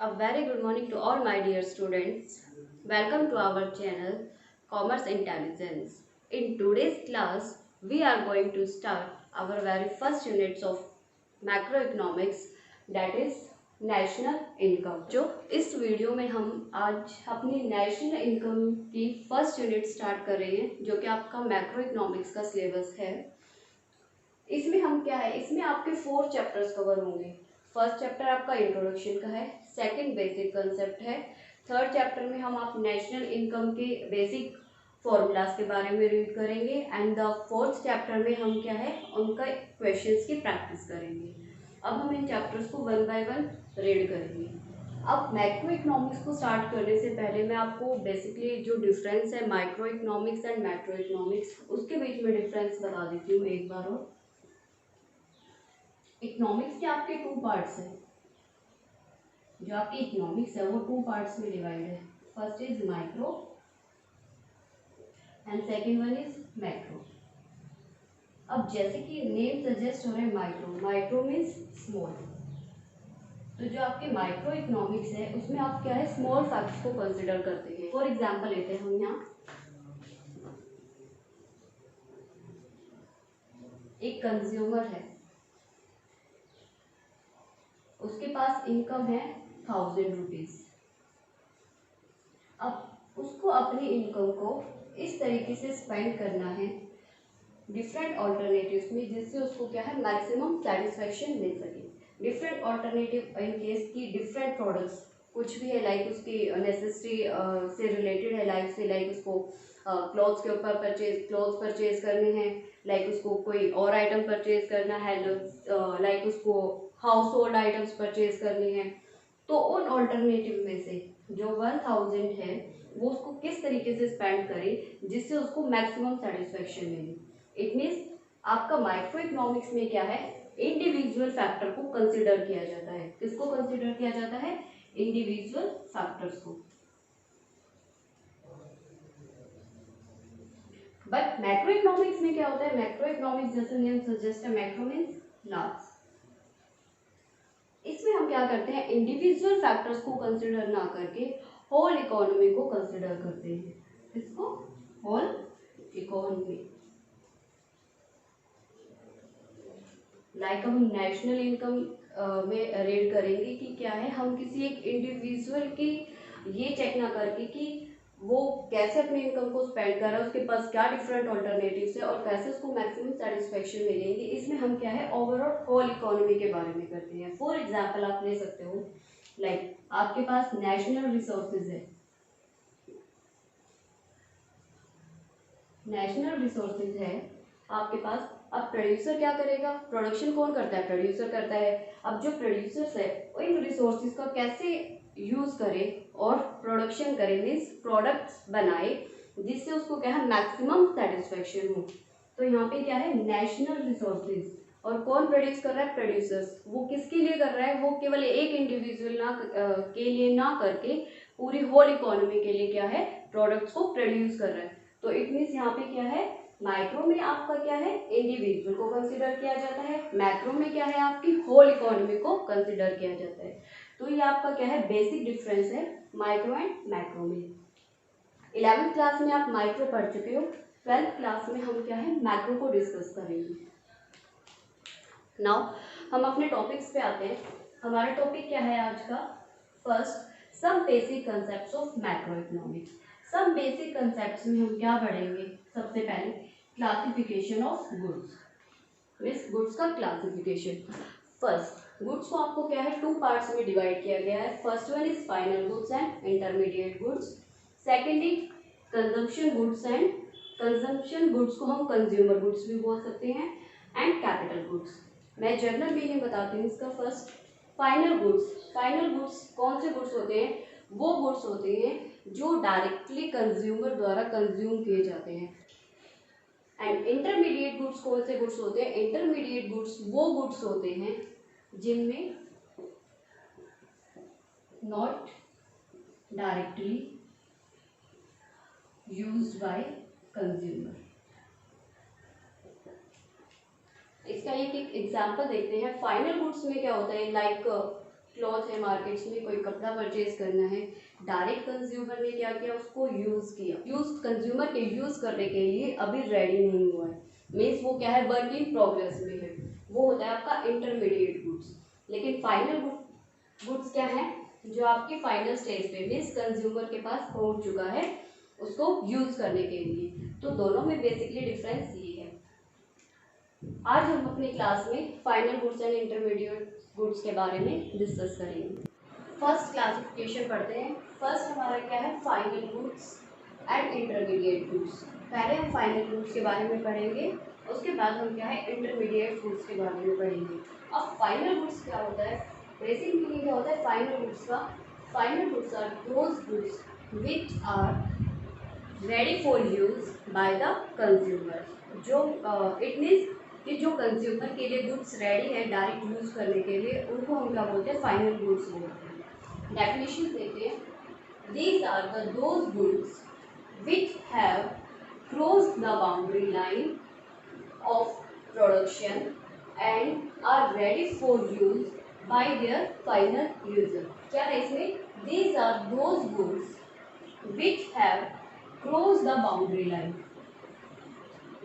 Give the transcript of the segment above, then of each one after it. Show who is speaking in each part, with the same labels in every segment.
Speaker 1: A very good morning to all my dear students. Welcome to our channel Commerce Intelligence. In today's class, we are going to start our very first units of macroeconomics, that is national income. जो इस video में हम आज अपनी national income की first unit start कर रहे हैं, जो कि आपका मैक्रो इकोनॉमिक्स का सिलेबस है। इसमें हम क्या है, इसमें आपके 4 चैप्टर्स कवर होंगे। फर्स्ट चैप्टर आपका इंट्रोडक्शन का है, सेकंड बेसिक कंसेप्ट है, थर्ड चैप्टर में हम आप नेशनल इनकम के बेसिक फॉर्मूलाज के बारे में रीड करेंगे एंड द फोर्थ चैप्टर में हम क्या है उनका क्वेश्चंस की प्रैक्टिस करेंगे। अब हम इन चैप्टर्स को वन बाय वन रीड करेंगे। अब मैक्रो इकोनॉमिक्स को स्टार्ट करने से पहले मैं आपको बेसिकली जो डिफरेंस है micro economics and macro economics, उसके बीच में डिफरेंस बता देती हूँ एक बार और। इकोनॉमिक्स के आपके 2 पार्ट्स हैं। जो आपकी इकोनॉमिक्स है वो 2 पार्ट्स में डिवाइड है। First is micro and second one is macro. अब जैसे कि नेम सजेस्ट हो रहा है माइक्रो, माइक्रो मीन्स स्मॉल। तो जो आपके माइक्रो इकोनॉमिक्स है उसमें आप क्या है स्मॉल फैक्ट्स को कंसिडर करते हैं। फॉर एग्जांपल लेते हैं हम यहाँ एक कंज्यूमर है, उसके पास इनकम है 1000 रुपीज। अब उसको अपनी इनकम को इस तरीके से स्पेंड करना है डिफरेंट ऑल्टरनेटिव्स में, जिससे उसको क्या है मैक्सिमम सेटिस्फेक्शन मिल सके। डिफरेंट ऑल्टरनेटिव इन केस की डिफरेंट प्रोडक्ट्स कुछ भी है, लाइक उसकी नेसेसिटी से रिलेटेड है, लाइक उसको क्लॉथ्स के ऊपर क्लॉथ्स परचेज करने हैं, लाइक उसको कोई और आइटम परचेज करना है, लाइक उसको हाउस होल्ड आइटम्स परचेज करनी है। तो उन ऑल्टरनेटिव में से जो 1000 है वो उसको किस तरीके से स्पेंड करे जिससे उसको मैक्सिमम सेटिस्फेक्शन मिले। इट मीन्स आपका माइक्रो इकोनॉमिक्स में क्या है इंडिविजुअल फैक्टर को कंसिडर किया जाता है। किसको कंसिडर किया जाता है? इंडिविजुअल फैक्टर्स को। बट मैक्रो इकोनॉमिक्स में क्या होता है? मैक्रो इकोनॉमिक्स जैसे नेम सजेस्ट है, मैक्रो मीन्स लार्ज। इसमें हम क्या करते हैं इंडिविजुअल फैक्टर्स को कंसिडर ना करके होल इकोनॉमी को कंसिडर करते हैं। इसको होल इकोनॉमी। लाइक हम नेशनल इनकम में रीड करेंगे कि क्या है, हम किसी एक इंडिविजुअल की ये चेक ना करके कि वो कैसे अपने इनकम को स्पेंड कर रहा है, उसके पास क्या डिफरेंट ऑल्टरनेटिव्स है और कैसे उसको मैक्सिमम सेटिस्फेक्शन मिलेंगे। इसमें हम क्या है ओवरऑल होल इकोनॉमी के बारे में करते हैं। फॉर एग्जाम्पल आप ले सकते हो, लाइक आपके पास नेशनल रिसोर्सेज है, नेशनल रिसोर्सेज है आपके पास। अब प्रोड्यूसर क्या करेगा? प्रोडक्शन कौन करता है? प्रोड्यूसर करता है। अब जो प्रोड्यूसर्स है इन रिसोर्सेज का कैसे यूज करे और प्रोडक्शन करे, मीन्स प्रोडक्ट्स बनाए जिससे उसको क्या है मैक्सिमम सेटिस्फेक्शन हो। तो यहाँ पे क्या है नेशनल रिसोर्सेज, और कौन प्रोड्यूस कर रहा है? प्रोड्यूसर्स। वो किसके लिए कर रहा है? वो केवल एक इंडिविजुअल के लिए ना करके पूरी होल इकोनॉमी के लिए क्या है प्रोडक्ट्स को प्रोड्यूस कर रहा है। तो इट मीन्स यहाँ पे क्या है माइक्रो में आपका क्या है इंडिविजुअल को कंसिडर किया जाता है, मैक्रो में क्या है आपकी होल इकोनॉमी को कंसिडर किया जाता है। तो ये आपका क्या है बेसिक डिफरेंस है माइक्रो एंड मैक्रो में। 11th क्लास में आप माइक्रो पढ़ चुके हो, 12th क्लास में हम क्या है मैक्रो को डिस्कस करेंगे। नाउ हम अपने टॉपिक्स पे आते हैं। हमारा टॉपिक क्या है आज का? First some basic concepts of macro economics. सब बेसिक कंसेप्ट्स में हम क्या पढ़ेंगे? सबसे पहले classification of goods, means goods का क्लासिफिकेशन। फर्स्ट गुड्स को आपको क्या है 2 पार्ट्स में डिवाइड किया गया है। First one is final goods and intermediate goods, second is consumption goods and consumption goods को हम कंज्यूमर गुड्स भी बोल सकते हैं, एंड कैपिटल गुड्स। मैं जनरल मीनिंग बताती हूँ इसका। First final goods. Final goods कौन से गुड्स होते हैं? वो गुड्स होते हैं जो डायरेक्टली कंज्यूमर द्वारा कंज्यूम किए जाते हैं। एंड इंटरमीडिएट गुड्स कौन से गुड्स होते हैं? इंटरमीडिएट गुड्स वो गुड्स होते हैं जिनमें not directly used by consumer. इसका एक एग्जांपल देखते हैं। फाइनल गुड्स में क्या होता है? लाइक क्लॉथ है मार्केट्स में, कोई कपड़ा परचेज करना है, डायरेक्ट कंज्यूमर ने क्या किया, उसको यूज़ किया, कंज्यूमर के यूज़ करने के लिए अभी रेडी नहीं हुआ है, मीन्स वो क्या है, वर्क इन प्रोग्रेस में है, वो होता है आपका इंटरमीडिएट गुड्स। लेकिन फाइनल गुड्स क्या है, जो आपके फाइनल स्टेज पे मीन्स कंज्यूमर के पास पहुंच चुका है उसको यूज करने के लिए। तो दोनों में बेसिकली डिफरेंस ये है। आज हम अपनी क्लास में final goods and intermediate goods के बारे में डिस्कस करेंगे। फर्स्ट क्लासिफिकेशन पढ़ते हैं। फर्स्ट हमारा क्या है, final goods and intermediate goods. पहले हम फाइनल गुड्स के बारे में पढ़ेंगे, उसके बाद हम क्या है, इंटरमीडिएट गुड्स के बारे में पढ़ेंगे। अब फाइनल गुड्स क्या होता है, बेसिक मीनिंग क्या होता है फाइनल गुड्स का, final goods are those goods which are ready for use by the consumer. जो इट मीन्स कि जो कंज्यूमर के लिए गुड्स रेडी है डायरेक्ट यूज करने के लिए, उनको हम क्या बोलते हैं, फाइनल गुड्स बोलते हैं। डेफिनेशन देते हैं, these are the those goods which have crossed the boundary line of production and are ready for use by their final user। क्या है इसमें, these are those goods which have crossed the boundary line,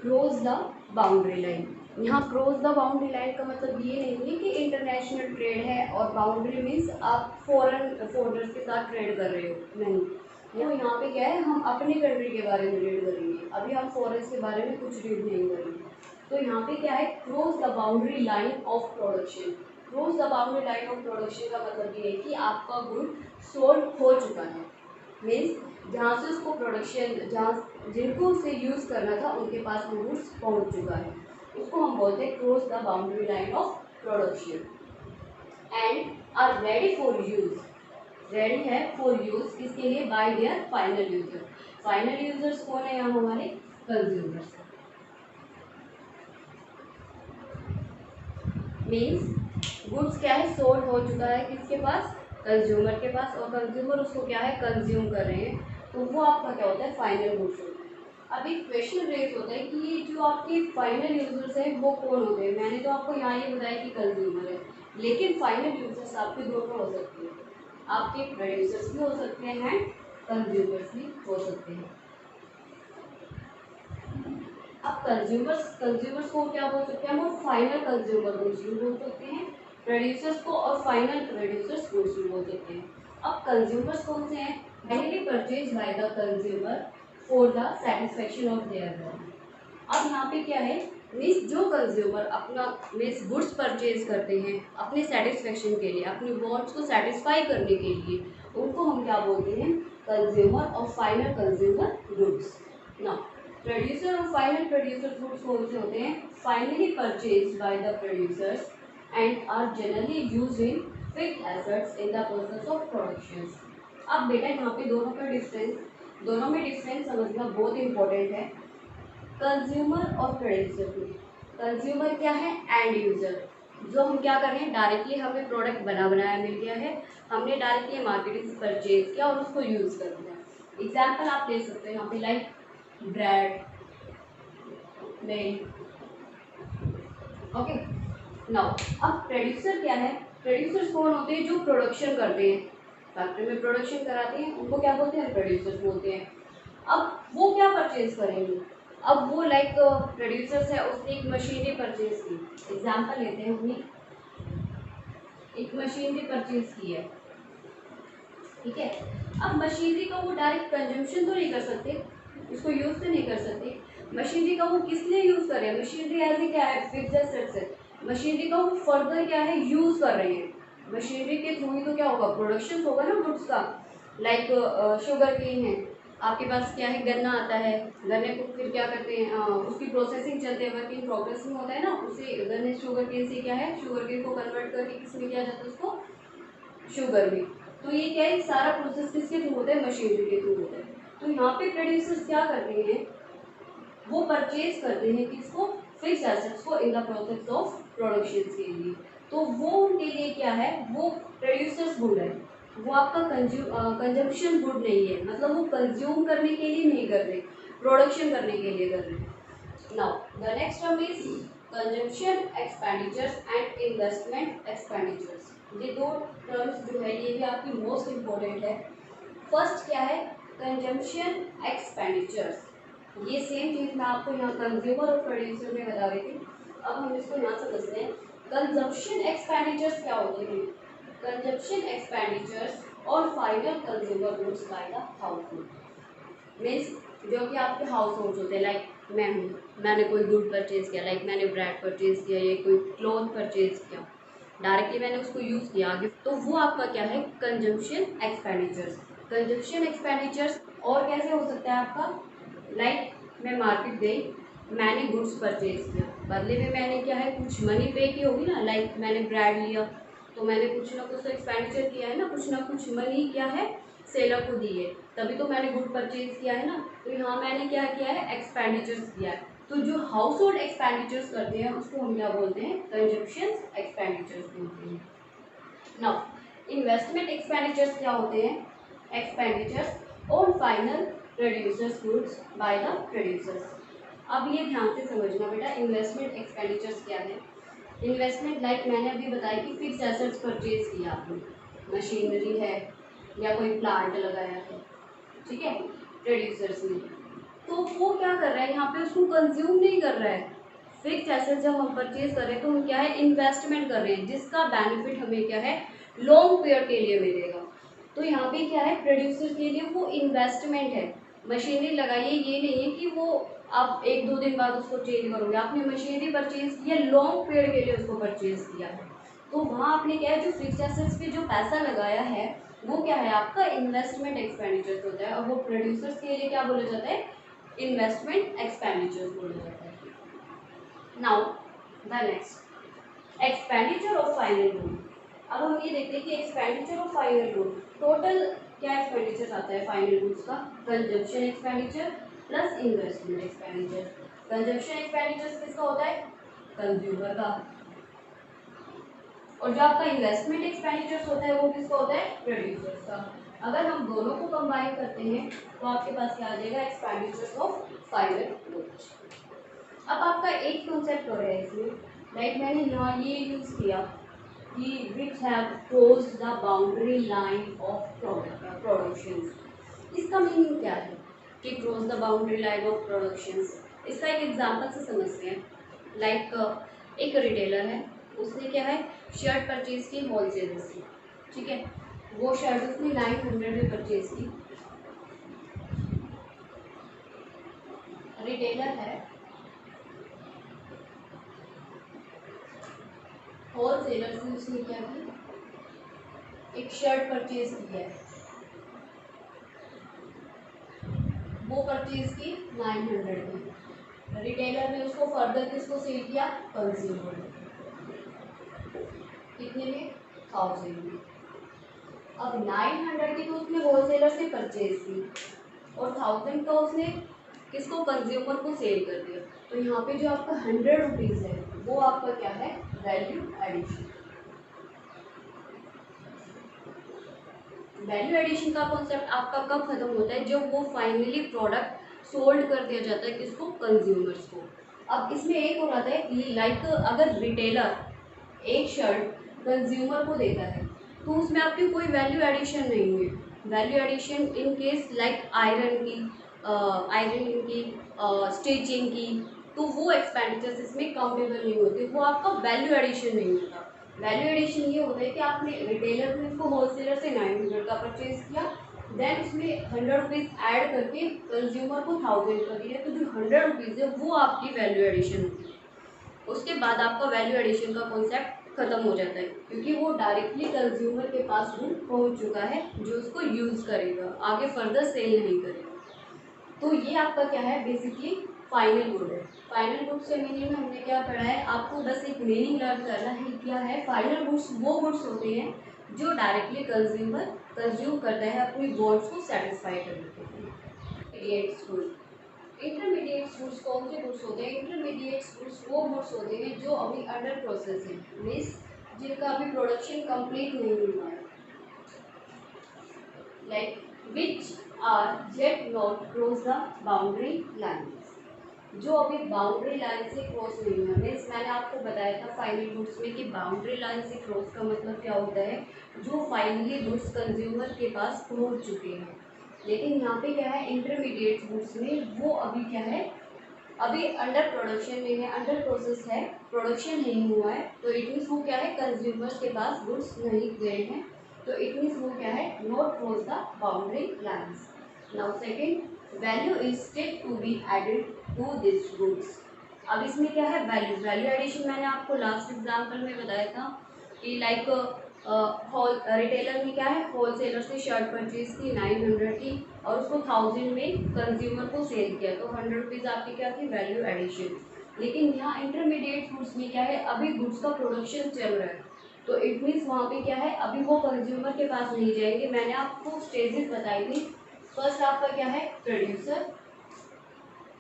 Speaker 1: cross the boundary line. यहाँ cross the boundary line का मतलब ये नहीं है कि इंटरनेशनल ट्रेड है और बाउंड्री मीन्स आप फॉरेनर्स के साथ ट्रेड कर रहे हो, नहीं। तो यहाँ पे क्या है, हम अपनी कंट्री के बारे में रीड करेंगे, अभी हम फॉरेनर्स के बारे में कुछ रीड नहीं करेंगे। तो यहाँ पे क्या है, cross the boundary line of production. Cross the boundary line of production का मतलब ये है कि आपका गुड सोल्ड हो चुका है, मीन्स जहाँ से उसको प्रोडक्शन, जहाँ जिनको उसे यूज़ करना था उनके पास वो गुड्स पहुँच चुका है, उसको हम बोलते हैं cross the boundary line of production. And are ready for use, ready है फॉर यूज किसके लिए, by their final user. Final users कौन है यहाँ, हमारे कंज्यूमर्स। मीन्स गुड्स क्या है, सोल्ड हो चुका है किसके पास, कंज्यूमर के पास, और कंज्यूमर उसको क्या है, कंज्यूम कर रहे हैं, तो वो आपका क्या होता है, फाइनल गुड्स होता है। अब एक क्वेश्चन रेज होता है कि ये जो आपके फाइनल यूजर्स हैं वो कौन होते हैं। मैंने तो आपको यहाँ ये बताया कि कंज्यूमर है, लेकिन फाइनल यूजर्स आपके दोनों हो सकते हैं, आपके प्रोड्यूसर्स भी हो सकते हैं, कंज्यूमर्स भी हो सकते हैं। अब कंज्यूमर्स को क्या बोल सकते हैं, वो फाइनल कंज्यूमर गुड्स भी बोल सकते हैं, प्रोड्यूसर्स को और फाइनल प्रोड्यूसर्स गुड्स भी बोल सकते हैं। अब कंज्यूमर्स कौन से हैं, finally purchase by the consumer for the satisfaction of their want. अब यहाँ पे क्या है, मीन्स जो कंज्यूमर अपना मीन्स गुड्स परचेज करते हैं अपने सेटिस्फेक्शन के लिए, अपने वांट्स को सेटिस्फाई करने के लिए, उनको हम क्या बोलते हैं, कंज्यूमर और फाइनल कंज्यूमर गुड्स। ना प्रोड्यूसर और फाइनल प्रोड्यूसर गुड्स कौन से होते हैं, finally purchase by the producers and are generally used in fixed assets in the process of production. अब बेटा यहाँ पे दोनों में डिफरेंस समझना बहुत इंपॉर्टेंट है। कंज्यूमर और प्रोड्यूसर में, कंज्यूमर क्या है, एंड यूजर, जो हम क्या कर रहे हैं, डायरेक्टली हमें प्रोडक्ट बनाया मिल गया है, हमने डायरेक्टली मार्केटिंग से परचेज किया और उसको यूज़ कर दिया। एग्जाम्पल आप ले सकते हैं यहाँ पे, like bread, milk, okay. Now अब प्रोड्यूसर क्या है, प्रोड्यूसर्स कौन होते हैं, जो प्रोडक्शन करते हैं, फैक्ट्री में प्रोडक्शन कराते हैं, उनको क्या बोलते हैं, प्रोड्यूसर्स बोलते हैं। अब वो क्या परचेज करेंगे, अब वो लाइक प्रोड्यूसर्स है, उसने एक मशीनरी परचेज की, एग्जांपल लेते हैं, हमने एक मशीनरी परचेज की है, ठीक है। अब मशीनरी का वो डायरेक्ट कंजम्पशन तो नहीं कर सकते, उसको यूज़ तो नहीं कर सकते, मशीनरी का वो किस लिए यूज़ कर रहे हैं, मशीनरी एज ए क्या है, फिक्स्ड एसेट्स है, मशीनरी का वो फर्दर क्या है, यूज़ कर रहे हैं, मशीनरी के थ्रू ही तो क्या होगा, प्रोडक्शन होगा ना गुड्स का। लाइक शुगर केन है, आपके पास क्या है, गन्ना आता है, गन्ने को फिर क्या करते हैं, उसकी प्रोसेसिंग चलते हैं, वर्क इन प्रोग्रेस में होता है ना, उसे गन्ने शुगर केन से क्या है, शुगर केन को कन्वर्ट करके किस में किया जाता है, उसको शुगर में। तो ये क्या है, सारा प्रोसेस किसके थ्रू होता है, मशीनरी के थ्रू होता है। तो यहाँ पे प्रोड्यूसर्स क्या करते हैं, वो परचेज करते हैं किसको, फिक्स्ड एसेट्स को इन द प्रोसेस ऑफ प्रोडक्शन के लिए। तो वो उनके लिए क्या है, वो प्रोड्यूसर्स गुड है, वो आपका कंजम्पशन गुड नहीं है, मतलब वो कंज्यूम करने के लिए नहीं कर रहे, प्रोडक्शन करने के लिए कर रहे हैं। Now the next term is consumption expenditures and investment expenditures. ये दो टर्म्स जो है ये भी आपकी मोस्ट इम्पोर्टेंट है। फर्स्ट क्या है, कंजम्पशन एक्सपेंडिचर्स। ये सेम चीज़ मैं आपको यहाँ कंज्यूमर और प्रोड्यूसर में बता रही थी। अब हम इसको यहाँ समझते हैं। कंजम्पशन एक्सपेंडिचर्स क्या होते हैं? कंजम्पशन एक्सपेंडिचर्स और final consumer goods by the household means जो कि आपके हाउस होल्ड होते हैं। लाइक मैं हूँ, मैंने कोई गुड परचेज किया, लाइक मैंने ब्रेड परचेज किया या कोई क्लॉथ परचेज किया, डायरेक्टली मैंने उसको यूज़ किया आगे, तो वो आपका क्या है, कंजम्पशन एक्सपेंडिचर्स। कंजम्पशन एक्सपेंडिचर्स और कैसे हो सकता है आपका, लाइक मैं मार्केट गई, मैंने गुड्स परचेज किया, बदले में मैंने क्या है कुछ मनी पे की होगी ना, लाइक मैंने ब्रेड लिया तो मैंने कुछ ना कुछ तो एक्सपेंडिचर किया है ना कुछ मनी क्या है सेलर को दी है, तभी तो मैंने गुड परचेज किया है ना। तो यहाँ मैंने क्या किया है, एक्सपेंडिचर्स किया है। तो जो हाउस होल्ड एक्सपेंडिचर्स करते हैं उसको हम क्या बोलते हैं, कंजम्पशन एक्सपेंडिचर्स बोलते हैं। नाउ इन्वेस्टमेंट एक्सपेंडिचर्स क्या होते हैं, expenditures on final producers goods by the producers. अब ये ध्यान से समझना बेटा, इन्वेस्टमेंट एक्सपेंडिचर्स क्या है। इन्वेस्टमेंट लाइक मैंने अभी बताया कि फिक्स एसेट्स परचेज किया आपने, मशीनरी है या कोई प्लांट लगाया है, ठीक है, प्रोड्यूसर्स ने, तो वो क्या कर रहा है यहाँ पे, उसको कंज्यूम नहीं कर रहा है। फिक्स एसेट जब हम परचेज कर रहे हैं तो हम क्या है, इन्वेस्टमेंट कर रहे हैं, जिसका बेनिफिट हमें क्या है, लॉन्ग पीरियड के लिए मिलेगा। तो यहाँ पे क्या है, प्रोड्यूसर के लिए वो इन्वेस्टमेंट है। मशीनरी लगाइए, ये नहीं है कि वो आप एक दो दिन बाद उसको चेंज करोगे, आपने मशीनरी परचेज किया, लॉन्ग पीरियड के लिए उसको परचेज किया है, तो वहाँ आपने क्या है, जो फिक्स एसेट्स पे जो पैसा लगाया है वो क्या है, आपका इन्वेस्टमेंट एक्सपेंडिचर्स होता है, और वो प्रोड्यूसर्स के लिए क्या बोला जाता है, इन्वेस्टमेंट एक्सपेंडिचर्स बोला जाता है। Now the next, expenditure of final good. अब हम ये देखते हैं कि expenditure of final good, total क्या एक्सपेंडिचर आता है फाइनल गुड्स का, consumption expenditure plus investment expenditure. Consumption expenditure किसका होता है, कंज्यूमर का, और जो आपका इन्वेस्टमेंट एक्सपेंडिचर्स होता है वो किसका होता है, प्रोड्यूसर्स का। अगर हम दोनों को कंबाइन करते हैं तो आपके पास क्या आ जाएगा, एक्सपेंडिचर्स ऑफ फाइनल गुड्स। अब आपका एक कॉन्सेप्ट हो रहा है इसमें, लाइक मैंने यहाँ ये यूज़ किया कि which have cross the boundary line of production. इसका मीनिंग क्या है कि cross the boundary line of production? इसका एक एग्जांपल से समझते हैं। लाइक एक रिटेलर है, उसने क्या है, शर्ट परचेज की होलसेलर से, ठीक है, वो शर्ट उसने 900 में परचेज की। रिटेलर है, होलसेलर से उसने क्या किया, एक शर्ट परचेज की है, वो परचेज की 900 में, रिटेलर ने उसको फर्दर किसको सेल किया, कंज्यूमर, कितने में, 1000 में। अब 900 की तो उसने होलसेलर से परचेज की और 1000 का उसने किसको, कंज्यूमर को सेल कर दिया। तो यहाँ पे जो आपका 100 रुपीज़ है वो आपका क्या है, वैल्यू एडिशन। वैल्यू एडिशन का कॉन्सेप्ट आपका कब खत्म होता है, जब वो फाइनली प्रोडक्ट सोल्ड कर दिया जाता है किसको, कंज्यूमर्स को। अब इसमें एक हो रहा है, लाइक अगर रिटेलर एक शर्ट कंज्यूमर को देता है तो उसमें आपकी कोई वैल्यू एडिशन नहीं हुई। Value addition in case like iron की स्टिचिंग की, तो वो एक्सपेंडिचर्स इसमें काउंटेबल नहीं होते, वो आपका वैल्यू एडिशन नहीं होता। वैल्यू एडिशन ये होता है कि आपने रिटेलर को इसको होलसेलर से 900 का परचेज किया, देन उसमें 100 रुपीज़ ऐड करके कंज्यूमर को 1000 का दिया, तो जो 100 रुपीज़ है वो आपकी वैल्यू एडिशन होती है। उसके बाद आपका वैल्यू एडिशन का कॉन्सेप्ट खत्म हो जाता है, क्योंकि वो डायरेक्टली कंज्यूमर के पास गुड पहुंच चुका है जो उसको यूज़ करेगा, आगे फर्दर सेल नहीं करेगा। तो ये आपका क्या है, बेसिकली फाइनल गुड है। फाइनल गुड से मीनिंग में हमने क्या पढ़ा है, आपको बस एक मीनिंग लर्न करना है, क्या है फाइनल गुड्स, वो गुड्स होते हैं जो डायरेक्टली कंज्यूमर कंज्यूम करता है अपनी वॉन्ट्स को सेटिस्फाई करने के लिए। इंटरमीडिएट गुड्स कौन से गुड्स होते हैं, इंटरमीडिएट गुड्स वो गुड्स होते हैं जो अभी अंडर प्रोसेसिंग, मीन्स जिनका अभी प्रोडक्शन कंप्लीट नहीं हुआ है, like which are yet not cross the boundary line. जो अभी बाउंड्री लाइन से क्रॉस नहीं हुआ। मीन्स मैंने आपको बताया था फाइनल गुड्स में कि बाउंड्री लाइन से क्रॉस का मतलब क्या होता है, जो फाइनली गुड्स कंज्यूमर के पास पहुंच चुके हैं। लेकिन यहाँ पे क्या है, इंटरमीडिएट गुड्स में वो अभी क्या है, अभी अंडर प्रोडक्शन में है, अंडर प्रोसेस है, प्रोडक्शन नहीं हुआ है। तो इट मीन्स वो क्या है, कंज्यूमर्स के पास गुड्स नहीं गए हैं। तो इट मीन्स वो क्या है, not cross the boundary lines. Now second, value is still to be added to this goods. अब इसमें क्या है, वैल्यू वैल्यू एडिशन मैंने आपको लास्ट एग्जाम्पल में बताया था कि लाइक होल रिटेलर में क्या है, होलसेलर से शर्ट परचेज की 900 की और उसको 1000 में कंज्यूमर को सेल किया, तो 100 रुपीज़ आपकी क्या थी, वैल्यू एडिशन। लेकिन यहाँ इंटरमीडिएट गुड्स में क्या है, अभी गुड्स का प्रोडक्शन चल रहा है। तो इट मीन्स वहाँ पे क्या है, अभी वो कंज्यूमर के पास नहीं जाएंगे। मैंने आपको स्टेजेस बताई थी। फर्स्ट आपका क्या है, प्रोड्यूसर,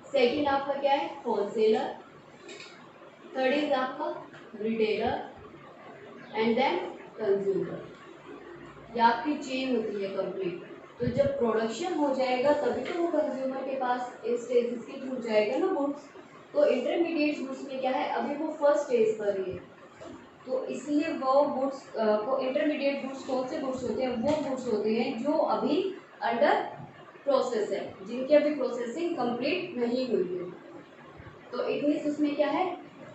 Speaker 1: सेकेंड आपका क्या है, होलसेलर, थर्ड इज आपका रिटेलर एंड देन कंज्यूमर। ये आपकी चेन होती है कंप्लीट। तो जब प्रोडक्शन हो जाएगा तभी तो वो कंज्यूमर के पास इस स्टेजेस के थ्रू जाएगा ना गुड्स। तो इंटरमीडिएट गुड्स में क्या है, अभी वो फर्स्ट स्टेज पर ही है। तो इसलिए वो गुड्स को इंटरमीडिएट गुड्स कौन से गुड्स होते हैं, वो गुड्स होते हैं जो अभी अंडर प्रोसेस है, जिनकी अभी प्रोसेसिंग कंप्लीट नहीं हुई है। तो इट मीन्स उसमें क्या है,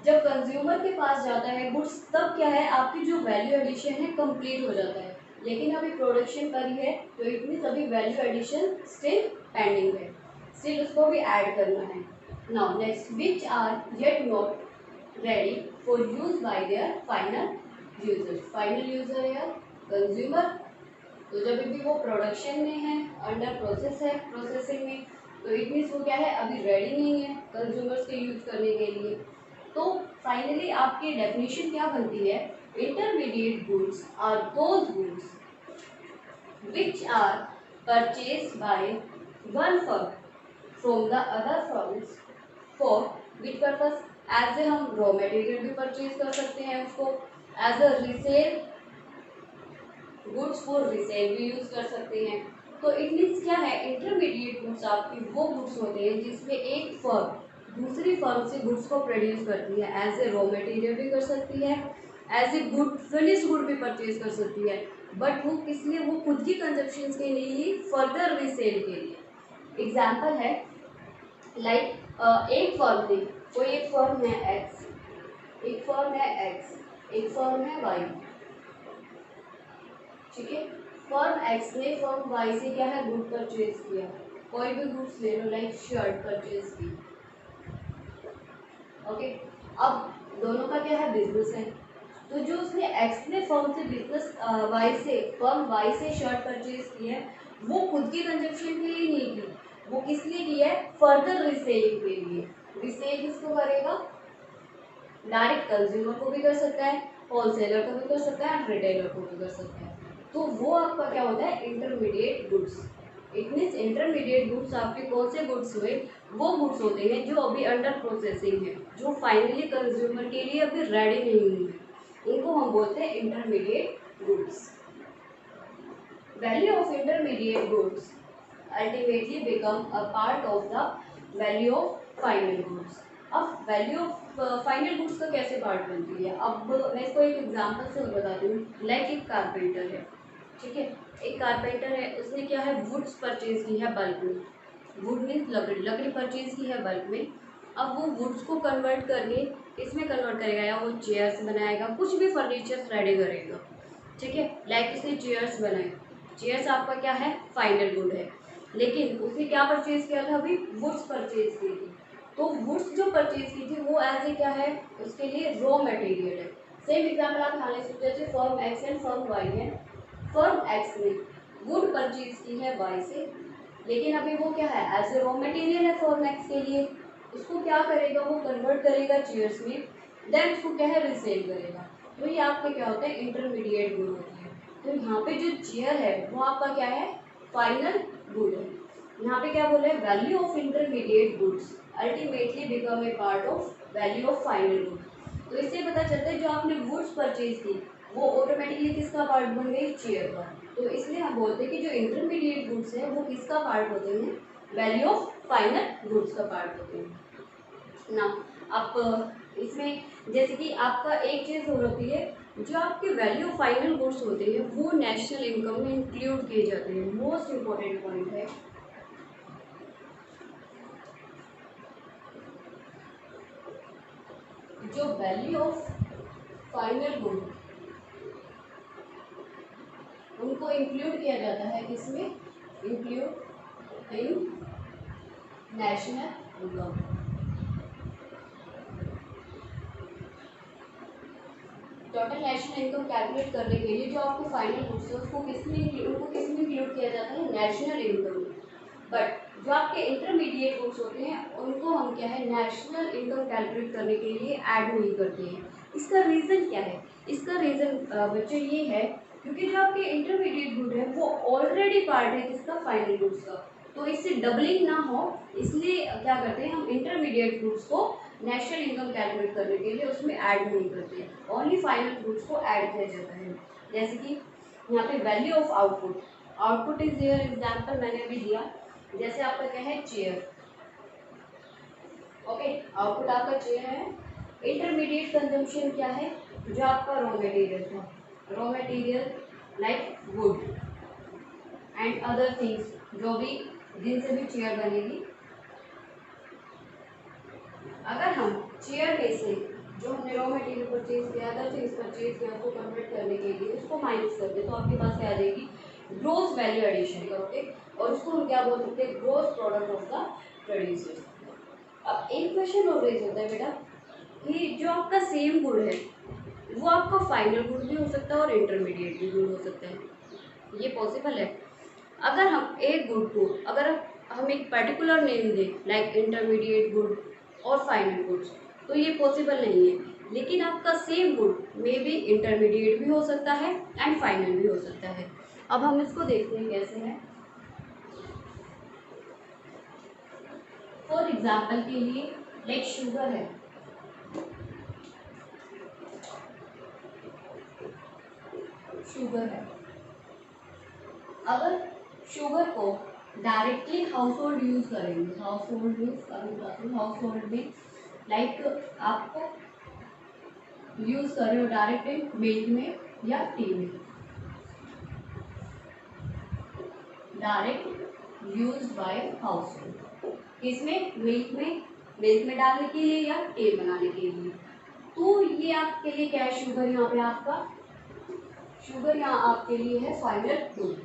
Speaker 1: जब कंज्यूमर के पास जाता है गुड्स, तब क्या है, आपकी जो वैल्यू एडिशन है कंप्लीट हो जाता है। लेकिन अभी प्रोडक्शन करी है, तो इट मीन्स अभी वैल्यू एडिशन स्टिल पेंडिंग है, स्टिल उसको भी ऐड करना है। Now next, which are yet not ready for use by their final users. Final user है कंज्यूमर। तो जब भी वो प्रोडक्शन में है, अंडर प्रोसेस है, प्रोसेसिंग में, तो इट मीन्स वो क्या है, अभी रेडी नहीं है कंज्यूमर्स के यूज करने के लिए। तो फाइनली आपकी डेफिनेशन क्या बनती है, intermediate goods are those goods which are purchase by one firm from the other firms for which purpose. As a हम रॉ मटेरियल भी परचेज कर सकते हैं उसको, as a resale goods for resale भी यूज कर सकते हैं। तो इट मीन्स क्या है, इंटरमीडिएट गुड्स आपकी वो गुड्स होते हैं जिसमें एक फर्म दूसरी फर्म से गुड्स को प्रोड्यूस करती है, एज ए रॉ मटेरियल भी कर सकती है, as a good finish good भी परचेज कर सकती है। बट वो किस लिए, वो खुद की कंजप्शन के लिए ही, फर्दर रिसेल के लिए। एग्जाम्पल है लाइक एक फर्म ने, कोई एक फर्म है एक्स, एक फर्म है एक्स, एक फर्म है वाई, ठीक है। फर्म एक्स ने फर्म वाई से क्या है, गुड परचेज किया, कोई भी गुड्स ले लो, लाइक शर्ट परचेज की, ओके। अब दोनों का क्या है, बिजनेस है। तो जो उसने एक्स ने फर्म से बिजनेस वाई से, फर्म वाई से शर्ट परचेज की है, वो खुद की कंजप्शन के लिए नहीं की, वो किस लिए की है, फर्दर रिसेलिंग के लिए। रिसेल किसको करेगा, डायरेक्ट कंज्यूमर को भी कर सकता है, होलसेलर को भी कर सकता है, एंड रिटेलर को भी कर सकता है। तो वो आपका क्या होता है, intermediate goods. It means intermediate goods आपके कौन से गुड्स हुए, वो गुड्स होते हैं जो अभी अंडर प्रोसेसिंग है, जो फाइनली कंज्यूमर के लिए अभी रेडी नहीं हुई है, इनको हम बोलते हैं intermediate goods. Value of intermediate goods ultimately become a part of the value of final goods. अब वैल्यू ऑफ फाइनल गुड्स का कैसे पार्ट बनती है, अब मैं इसको एक एग्जांपल से बताती हूँ। लाइक एक कारपेंटर है, ठीक है, एक कारपेंटर है, उसने क्या है, वुड्स परचेज की है बल्क में। वुड मीन्स लकड़ी, लकड़ी परचेज की है बल्क में। अब वो वुड्स को कन्वर्ट करके इसमें कन्वर्ट करेगा, या वो चेयर्स बनाएगा, कुछ भी फर्नीचर्स रेडी करेगा, ठीक है। लाइक उसने चेयर्स बनाए, चेयर्स आपका क्या है, फाइनल गुड है। लेकिन उसने क्या परचेज किया था, अभी वुड्स परचेज की थी। तो वुड्स जो परचेज की थी वो एज ए क्या है, उसके लिए रॉ मटेरियल है। सेम एग्जाम्पल आप ध्यान से, जैसे firm X and firm Y है। फर्म एक्स ने वुड परचेज की है वाई से, लेकिन अभी वो क्या है, एज ए रॉ मटेरियल है फर्म एक्स के लिए। उसको क्या करेगा, वो कन्वर्ट करेगा चेयर्स में, देन उसको क्या है, रिसेल करेगा। तो ये आपके क्या होते हैं, इंटरमीडिएट गुड होते हैं। तो यहाँ पे जो चेयर है वो आपका क्या है, फाइनल गुड है। यहाँ पे क्या बोले, value of intermediate goods ultimately become a part of value of final good. तो इससे पता चलता है जो आपने गुड्स परचेज की वो ऑटोमेटिकली किसका पार्ट बन गई, चेयर का। तो इसलिए हम बोलते हैं कि जो इंटरमीडिएट गुड्स है वो किसका पार्ट होते हैं, वैल्यू ऑफ फाइनल गुड्स का पार्ट होते हैं। ना आप इसमें जैसे कि आपका एक चीज़ हो रही है, जो आपके वैल्यू फाइनल गुड्स होते हैं वो नेशनल इनकम में इंक्लूड किए जाते हैं। मोस्ट इम्पोर्टेंट पॉइंट है। जो वैल्यू ऑफ फाइनल गुड उनको इंक्लूड किया जाता है किसमें, include in national income. Total national income calculate करने के लिए जो आपको फाइनल गुड्स है उनको किसमें इंक्लूड किया जाता है, नेशनल इनकम में। बट जो आपके इंटरमीडिएट गुड्स होते हैं उनको हम क्या है, नेशनल इनकम कैलकुलेट करने के लिए ऐड नहीं करते हैं। इसका रीज़न क्या है, इसका रीज़न बच्चों ये है क्योंकि जो आपके इंटरमीडिएट गुड है वो ऑलरेडी पार्ट है किसका, फाइनल गुड्स का। तो इससे डबलिंग ना हो इसलिए क्या करते हैं, हम इंटरमीडिएट गुड्स को नेशनल इनकम कैलकुलेट करने के लिए उसमें ऐड नहीं करते, ओनली फाइनल गुड्स को ऐड किया जाता है। जैसे कि यहाँ पे value of output, output is here example मैंने अभी दिया। जैसे आपका क्या है, चेयर, ओके, आउटपुट आपका चेयर है। इंटरमीडिएट कंजम्पशन क्या है, जो आपका रॉ मटेरियल था, raw material like would and other things, जो भी जिनसे भी चेयर बनेगी। अगर हम चेयर में से जो हमने रॉ मटेरियल परचेज किया, अदर थिंग्स परचेज किया, उसको कन्वर्ट करने के लिए उसको माइनस करते तो आपके पास क्या आ जाएगी, ग्रोस वैल्यू एडिशन करोगे और उसको हम क्या बोल सकते हैं, gross product of the producer. अब एक क्वेश्चन और रेज होता है बेटा कि जो आपका सेम गुड है वो आपका फाइनल गुड भी हो सकता है और इंटरमीडिएट भी गुड हो सकता है, ये पॉसिबल है। अगर हम एक गुड को, अगर हम एक पर्टिकुलर नेम दें लाइक इंटरमीडिएट गुड और फाइनल गुड्स, तो ये पॉसिबल नहीं है। लेकिन आपका सेम गुड में भी इंटरमीडिएट भी हो सकता है एंड फाइनल भी हो सकता है। अब हम इसको देखते हैं कैसे है। फॉर एग्जाम्पल के लिए लाइक शुगर है, शुगर है, अगर शुगर को डायरेक्टली हाउस होल्ड यूज करेंगे, house hold means house hold में लाइक आपको यूज कर रहे हो डायरेक्ट मिल्क में या टी में, direct use by house hold, किसमें, मिल्क में डालने के लिए या टी बनाने के लिए। तो ये आपके लिए क्या है, शुगर यहाँ पे आपका, शुगर यहाँ आपके लिए है फाइनल गुड।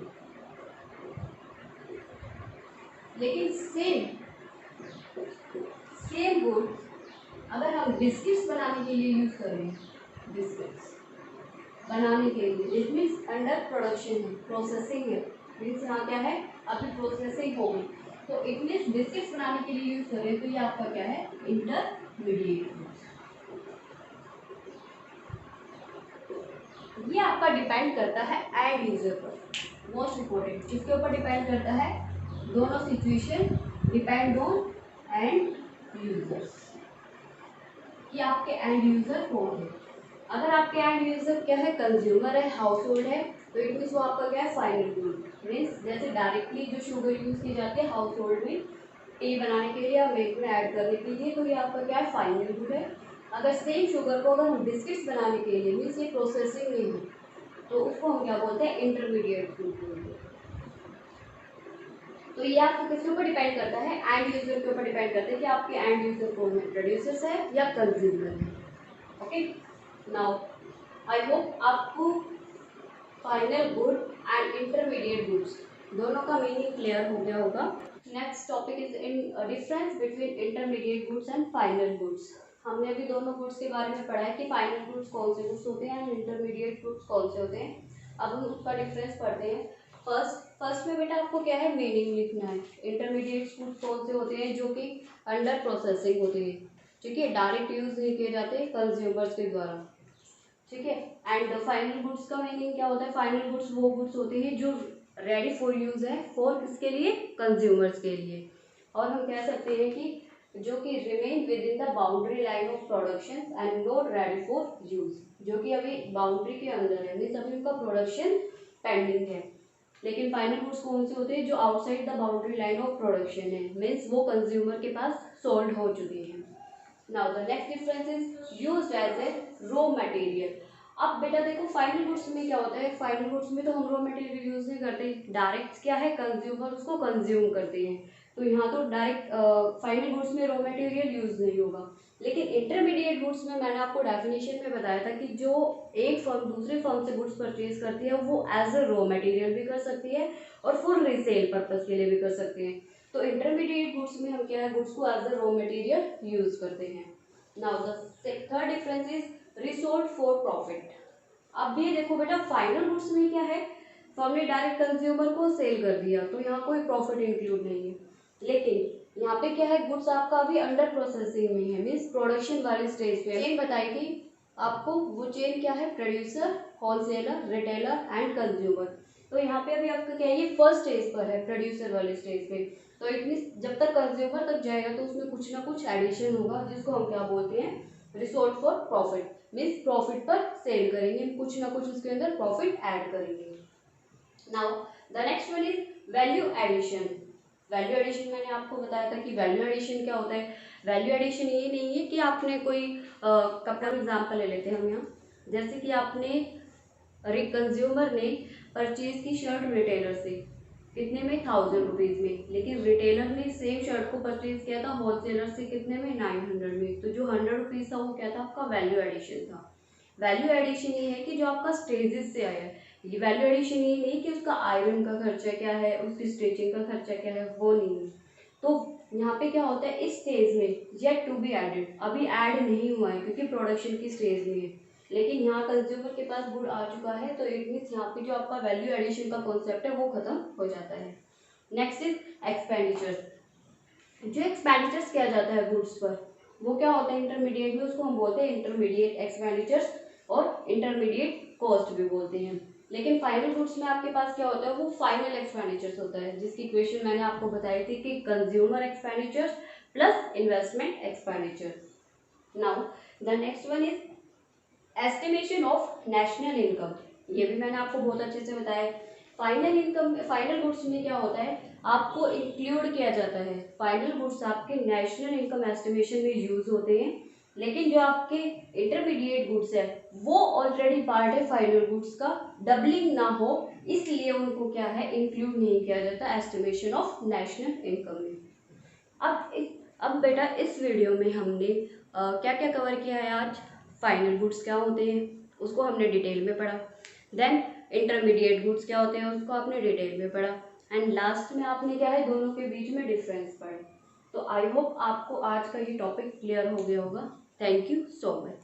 Speaker 1: लेकिन सेम गुड अगर हम बिस्किट्स बनाने के लिए यूज करें, बिस्किट्स बनाने के लिए, इट मीन्स अंडर प्रोडक्शन है, प्रोसेसिंग है, मीन्स यहाँ क्या है, अभी प्रोसेसिंग होगी, तो इट मीन्स बिस्किट्स बनाने के लिए यूज करें तो ये आपका क्या है, इंटरमीडिएट। ये आपका डिपेंड करता है एंड यूजर पर, मोस्ट इम्पोर्टेंट किसके ऊपर डिपेंड करता है, दोनों situation depend on and users, कि आपके एंड यूजर कौन है। अगर आपके एंड यूजर क्या है, कंज्यूमर है, हाउस होल्ड है, तो इट मीन्स वो आपका क्या है, फाइनल गुड। मीन्स जैसे डायरेक्टली जो शुगर यूज की जाती है हाउस होल्ड में टी बनाने के लिए या मिल्क में ऐड करने के लिए, तो ये आपका क्या है, फाइनल गुड है। अगर सेम शुगर को अगर हम बिस्किट्स बनाने के लिए, मीन्स ये प्रोसेसिंग नहीं है, तो उसको हम क्या बोलते हैं, इंटरमीडिएट गुड बोलते हैं। तो ये आपको किसके ऊपर डिपेंड करता है, एंड यूजर के ऊपर डिपेंड करता है कि आपके एंड यूजर कौन है, प्रोड्यूसर्स है या कंज्यूमर है। ओके, नाउ आई होप आपको final good and intermediate goods दोनों का मीनिंग क्लियर हो गया होगा। Next topic is in difference between intermediate goods and final goods. हमने अभी दोनों गुड्स के बारे में पढ़ा है कि फाइनल गुड्स कौन से गुड्स होते हैं एंड इंटरमीडिएट गुड्स कौन से होते हैं। अब हम उसका डिफरेंस पढ़ते हैं। फर्स्ट में बेटा आपको क्या है, मीनिंग लिखना है। इंटरमीडिएट गुड्स कौन से होते हैं, जो कि अंडर प्रोसेसिंग होते हैं, ठीक है, डायरेक्ट यूज नहीं किए जाते कंज्यूमर्स के द्वारा, ठीक है। एंड फाइनल गुड्स का मीनिंग क्या होता है, फाइनल गुड्स वो गुड्स होते हैं जो रेडी फॉर यूज़ है, फॉर किसके लिए, कंज्यूमर्स के लिए। और हम कह सकते हैं कि जो कि remain with in the boundary line of production and not ready for use, जो कि अभी बाउंड्री के अंदर है, मीन्स अभी उनका प्रोडक्शन पेंडिंग है। लेकिन फाइनल गुड्स कौन से होते हैं, जो outside the boundary line of production है, मीन्स वो कंज्यूमर के पास सोल्ड हो चुके हैं। Now the next difference is used as a raw material. अब बेटा देखो फाइनल गुड्स में क्या होता है, फाइनल गुड्स में तो हम रॉ मटेरियल यूज नहीं करते, डायरेक्ट क्या है कंज्यूमर उसको कंज्यूम करते हैं, तो यहाँ तो डायरेक्ट फाइनल गुड्स में रॉ मटेरियल यूज नहीं होगा। लेकिन इंटरमीडिएट गुड्स में मैंने आपको डेफिनेशन में बताया था कि जो एक फर्म दूसरे फर्म से गुड्स परचेज करती है वो एज अ रॉ मटेरियल भी कर सकती है और फुल रीसेल पर्पज के लिए भी कर सकते हैं। तो इंटरमीडिएट गुड्स में हम क्या है गुड्स को as a raw material use करते हैं। Now the third difference is resold for profit. अब ये देखो बेटा फाइनल गुड्स में क्या है, फर्म ने डायरेक्ट कंज्यूमर को सेल कर दिया तो यहाँ कोई प्रॉफिट इंक्लूड नहीं है। लेकिन यहाँ पे क्या है गुड्स आपका अभी अंडर प्रोसेसिंग में है, मीन्स प्रोडक्शन वाले स्टेज पे चेन बताई थी आपको, वो चेन क्या है producer, wholesaler, retailer and consumer. तो यहाँ पे अभी आपका क्या है ये फर्स्ट स्टेज पर है, प्रोड्यूसर वाले स्टेज पे। तो इट मीन्स जब तक कंज्यूमर तक जाएगा तो उसमें कुछ ना कुछ एडिशन होगा जिसको हम क्या बोलते हैं resold for profit, means profit पर सेल करेंगे, कुछ ना कुछ उसके अंदर प्रॉफिट ऐड करेंगे। Now the next one is value addition. Value addition मैंने आपको बताया था कि वैल्यू एडिशन क्या होता है। वैल्यू एडिशन ये नहीं है कि आपने कोई कपड़ा एग्जाम्पल ले लेते हैं हम यहाँ, जैसे कि आपने कंज्यूमर ने परचेज की शर्ट रिटेलर से कितने में 1000 रुपीज़ में, लेकिन रिटेलर ने सेम शर्ट को परचेज किया था होलसेलर से कितने में 900 में, तो जो 100 रुपीज़ था वो क्या था आपका वैल्यू एडिशन था। वैल्यू एडिशन ये है कि जो आपका स्टेजेस से आया है, ये वैल्यू एडिशन ये नहीं कि उसका आयरन का खर्चा क्या है उसकी स्टिचिंग का खर्चा क्या है, वो नहीं है। तो यहाँ पे क्या होता है इस स्टेज में येट टू बी एडेड, अभी ऐड नहीं हुआ है क्योंकि प्रोडक्शन की स्टेज में है, लेकिन यहाँ कंज्यूमर के पास गुड आ चुका है तो इट मीन्स यहाँ पे जो आपका वैल्यू एडिशन का कॉन्सेप्ट है वो खत्म हो जाता है। Next is expenditure. जो एक्सपेंडिचर्स किया जाता है गुड्स पर वो क्या होता है इंटरमीडिएट में, उसको हम बोलते हैं इंटरमीडिएट एक्सपेंडिचर्स और इंटरमीडिएट कॉस्ट भी बोलते हैं। लेकिन फाइनल गुड्स में आपके पास क्या होता है वो फाइनल एक्सपेंडिचर्स होता है, जिसकी इक्वेशन मैंने आपको बताई थी कि consumer expenditures plus investment expenditure. Now the next one is estimation of national income. ये भी मैंने आपको बहुत अच्छे से बताया। फाइनल इनकम फाइनल गुड्स में क्या होता है आपको इंक्लूड किया जाता है, फाइनल गुड्स आपके नेशनल इनकम एस्टिमेशन में यूज होते हैं, लेकिन जो आपके इंटरमीडिएट गुड्स है वो ऑलरेडी पार्ट है फाइनल गुड्स का, डबलिंग ना हो इसलिए उनको क्या है इंक्लूड नहीं किया जाता एस्टिमेशन ऑफ नेशनल इनकम में। अब बेटा इस वीडियो में हमने क्या क्या कवर किया है आज, फाइनल गुड्स क्या होते हैं उसको हमने डिटेल में पढ़ा, देन इंटरमीडिएट गुड्स क्या होते हैं उसको आपने डिटेल में पढ़ा, एंड लास्ट में आपने क्या है दोनों के बीच में डिफरेंस पढ़े। तो आई होप आपको आज का ये टॉपिक क्लियर हो गया होगा। Thank you so much.